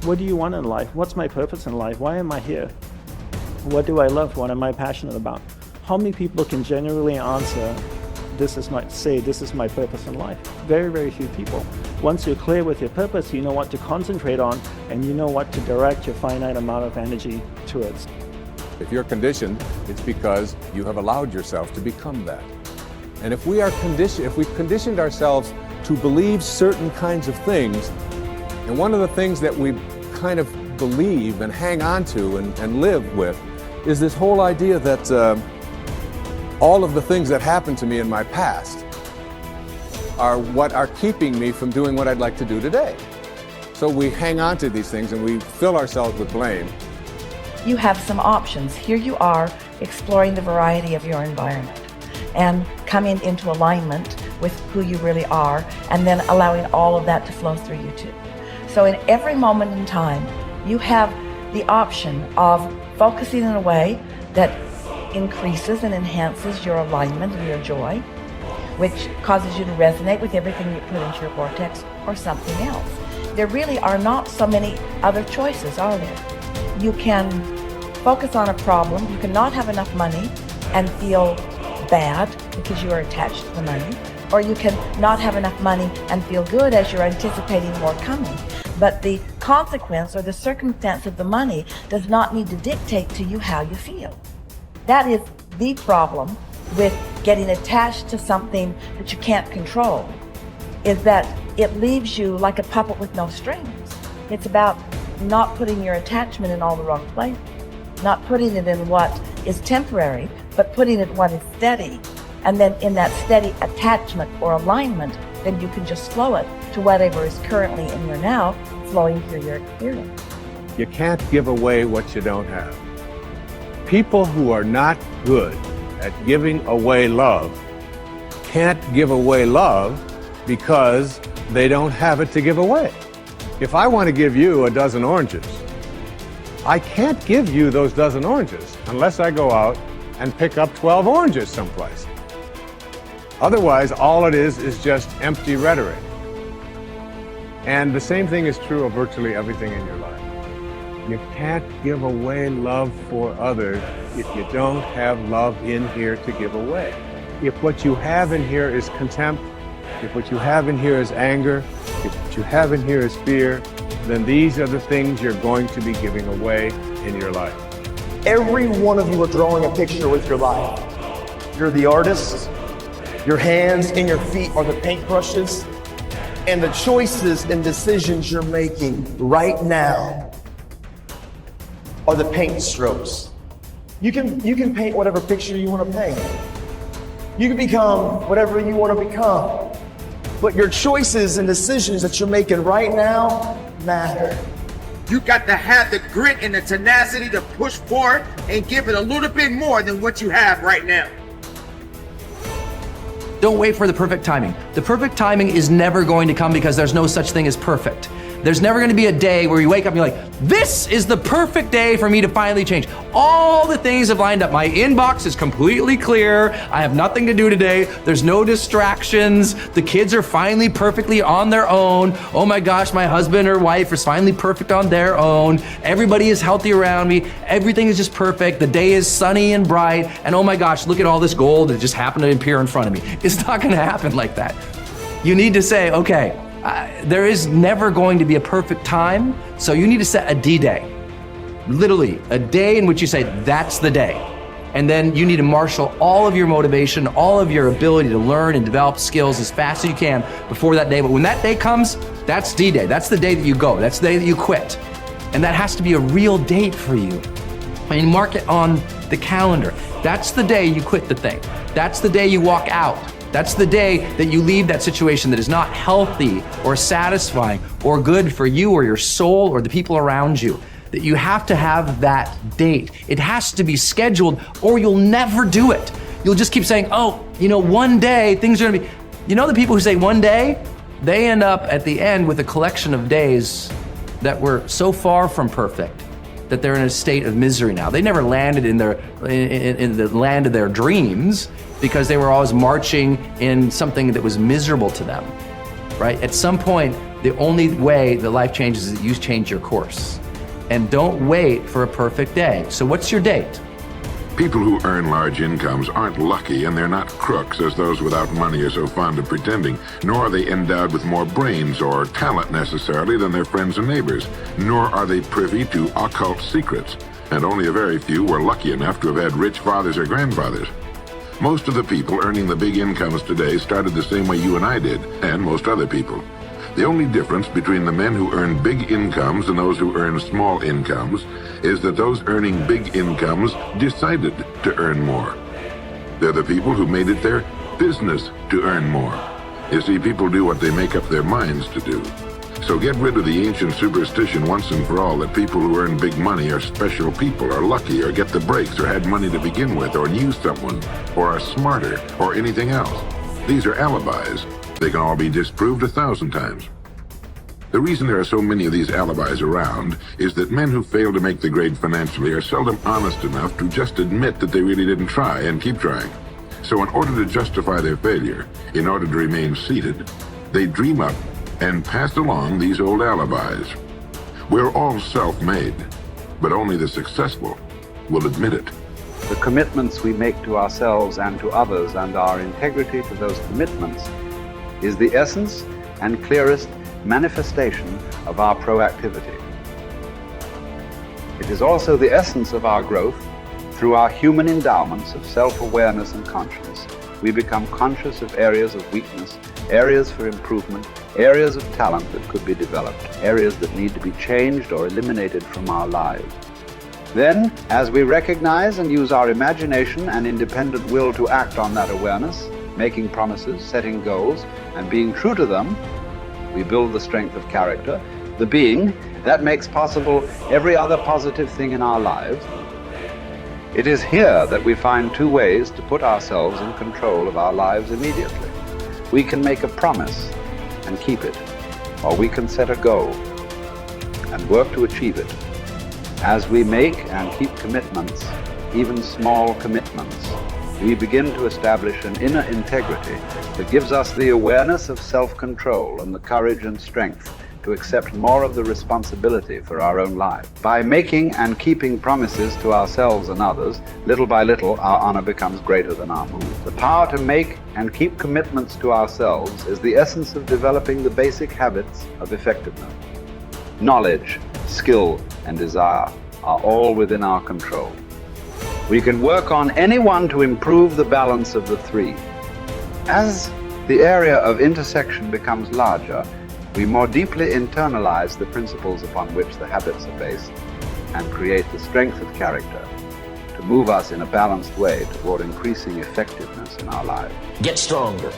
What do you want in life? What's my purpose in life? Why am I here? What do I love? What am I passionate about? How many people can genuinely answer, this is my purpose in life? Very, very few people. Once you're clear with your purpose, you know what to concentrate on, and you know what to direct your finite amount of energy towards. If you're conditioned, it's because you have allowed yourself to become that. And if we've conditioned ourselves to believe certain kinds of things, and one of the things that we kind of believe and hang on to and live with is this whole idea that all of the things that happened to me in my past are what are keeping me from doing what I'd like to do today. So we hang on to these things and we fill ourselves with blame. You have some options. Here you are exploring the variety of your environment and coming into alignment with who you really are, and then allowing all of that to flow through you too. So in every moment in time, you have the option of focusing in a way that increases and enhances your alignment and your joy, which causes you to resonate with everything you put into your vortex, or something else. There really are not so many other choices, are there? You can focus on a problem. You cannot have enough money and feel bad because you are attached to the money, or you can not have enough money and feel good as you're anticipating more coming. But the consequence or the circumstance of the money does not need to dictate to you how you feel. That is the problem with getting attached to something that you can't control, is that it leaves you like a puppet with no strings. It's about not putting your attachment in all the wrong places, not putting it in what is temporary, but putting it in what is steady. And then in that steady attachment or alignment, then you can just flow it to whatever is currently in your now, flowing through your experience. You can't give away what you don't have. People who are not good at giving away love can't give away love because they don't have it to give away. If I want to give you a dozen oranges, I can't give you those dozen oranges unless I go out and pick up 12 oranges someplace. Otherwise, all it is just empty rhetoric. And the same thing is true of virtually everything in your life. You can't give away love for others if you don't have love in here to give away. If what you have in here is contempt, if what you have in here is anger, if what you have in here is fear, then these are the things you're going to be giving away in your life. Every one of you are drawing a picture with your life. You're the artist. Your hands and your feet are the paintbrushes. And the choices and decisions you're making right now are the paint strokes. You can paint whatever picture you want to paint. You can become whatever you want to become. But your choices and decisions that you're making right now matter. You got to have the grit and the tenacity to push forward and give it a little bit more than what you have right now. Don't wait for the perfect timing. The perfect timing is never going to come because there's no such thing as perfect. There's never going to be a day where you wake up and you're like, this is the perfect day for me to finally change. All the things have lined up. My inbox is completely clear. I have nothing to do today. There's no distractions. The kids are finally perfectly on their own. Oh my gosh, my husband or wife is finally perfect on their own. Everybody is healthy around me. Everything is just perfect. The day is sunny and bright. And oh my gosh, look at all this gold that just happened to appear in front of me. It's not going to happen like that. You need to say, okay, there is never going to be a perfect time, so you need to set a D-Day. Literally, a day in which you say, that's the day. And then you need to marshal all of your motivation, all of your ability to learn and develop skills as fast as you can before that day. But when that day comes, that's D-Day. That's the day that you go. That's the day that you quit. And that has to be a real date for you. And you mark it on the calendar. That's the day you quit the thing. That's the day you walk out. That's the day that you leave that situation that is not healthy or satisfying or good for you or your soul or the people around you. That you have to have that date. It has to be scheduled or you'll never do it. You'll just keep saying, oh, one day things are gonna be, the people who say one day, they end up at the end with a collection of days that were so far from perfect that they're in a state of misery now. They never landed in the land of their dreams because they were always marching in something that was miserable to them. right? At some point, the only way that life changes is that you change your course. And don't wait for a perfect day. So what's your date? People who earn large incomes aren't lucky, and they're not crooks as those without money are so fond of pretending, nor are they endowed with more brains or talent necessarily than their friends and neighbors, nor are they privy to occult secrets, and only a very few were lucky enough to have had rich fathers or grandfathers. Most of the people earning the big incomes today started the same way you and I did, and most other people. The only difference between the men who earn big incomes and those who earn small incomes is that those earning big incomes decided to earn more. They're the people who made it their business to earn more. You see, people do what they make up their minds to do. So get rid of the ancient superstition once and for all that people who earn big money are special people, are lucky, or get the breaks, or had money to begin with, or knew someone, or are smarter, or anything else. These are alibis. They can all be disproved 1,000 times. The reason there are so many of these alibis around is that men who fail to make the grade financially are seldom honest enough to just admit that they really didn't try and keep trying. So in order to justify their failure, in order to remain seated, they dream up and pass along these old alibis. We're all self-made, but only the successful will admit it. The commitments we make to ourselves and to others, and our integrity to those commitments, is the essence and clearest manifestation of our proactivity. It is also the essence of our growth through our human endowments of self-awareness and consciousness. We become conscious of areas of weakness, areas for improvement, areas of talent that could be developed, areas that need to be changed or eliminated from our lives. Then, as we recognize and use our imagination and independent will to act on that awareness, making promises, setting goals, and being true to them, we build the strength of character, the being that makes possible every other positive thing in our lives. It is here that we find two ways to put ourselves in control of our lives immediately. We can make a promise and keep it, or we can set a goal and work to achieve it. As we make and keep commitments, even small commitments, we begin to establish an inner integrity that gives us the awareness of self-control and the courage and strength to accept more of the responsibility for our own lives. By making and keeping promises to ourselves and others, little by little, our honor becomes greater than our mood. The power to make and keep commitments to ourselves is the essence of developing the basic habits of effectiveness. Knowledge, skill, and desire are all within our control. We can work on any one to improve the balance of the three. As the area of intersection becomes larger, we more deeply internalize the principles upon which the habits are based and create the strength of character to move us in a balanced way toward increasing effectiveness in our lives. Get stronger.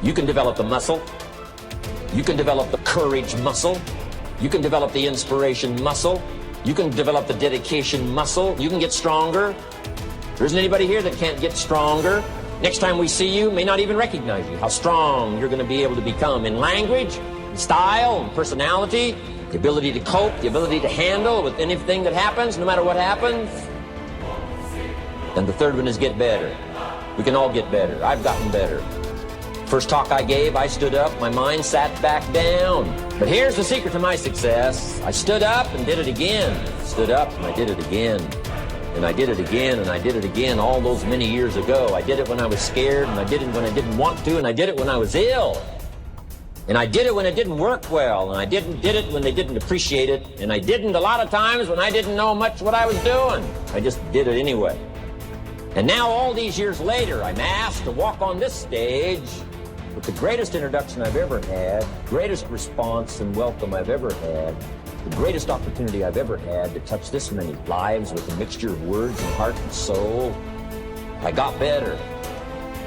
You can develop the muscle. You can develop the courage muscle. You can develop the inspiration muscle. You can develop the dedication muscle. You can get stronger. There isn't anybody here that can't get stronger. Next time we see you, may not even recognize you. How strong you're going to be able to become in language, in style, in personality, the ability to cope, the ability to handle with anything that happens, no matter what happens. And the third one is get better. We can all get better. I've gotten better. First talk I gave, I stood up, my mind sat back down. But here's the secret to my success. I stood up and did it again. Stood up and I did it again. And I did it again and I did it again all those many years ago. I did it when I was scared, and I did it when I didn't want to, and I did it when I was ill. And I did it when it didn't work well, and I did it when they didn't appreciate it, and I didn't a lot of times when I didn't know much what I was doing. I just did it anyway. And now all these years later, I'm asked to walk on this stage with the greatest introduction I've ever had, greatest response and welcome I've ever had, the greatest opportunity I've ever had to touch this many lives with a mixture of words and heart and soul. I got better.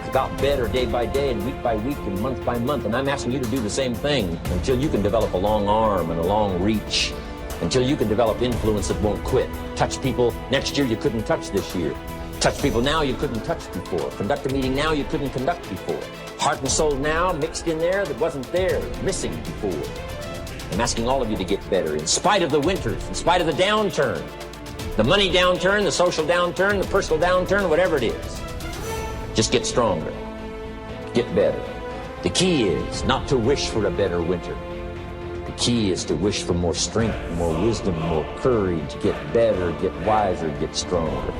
I got better day by day and week by week and month by month, and I'm asking you to do the same thing until you can develop a long arm and a long reach, until you can develop influence that won't quit. Touch people next year you couldn't touch this year. Touch people now you couldn't touch before. Conduct a meeting now you couldn't conduct before. Heart and soul now mixed in there that wasn't there, missing before. I'm asking all of you to get better in spite of the winters, in spite of the downturn, the money downturn, the social downturn, the personal downturn, whatever it is. Just get stronger. Get better. The key is not to wish for a better winter. The key is to wish for more strength, more wisdom, more courage, get better, get wiser, get stronger.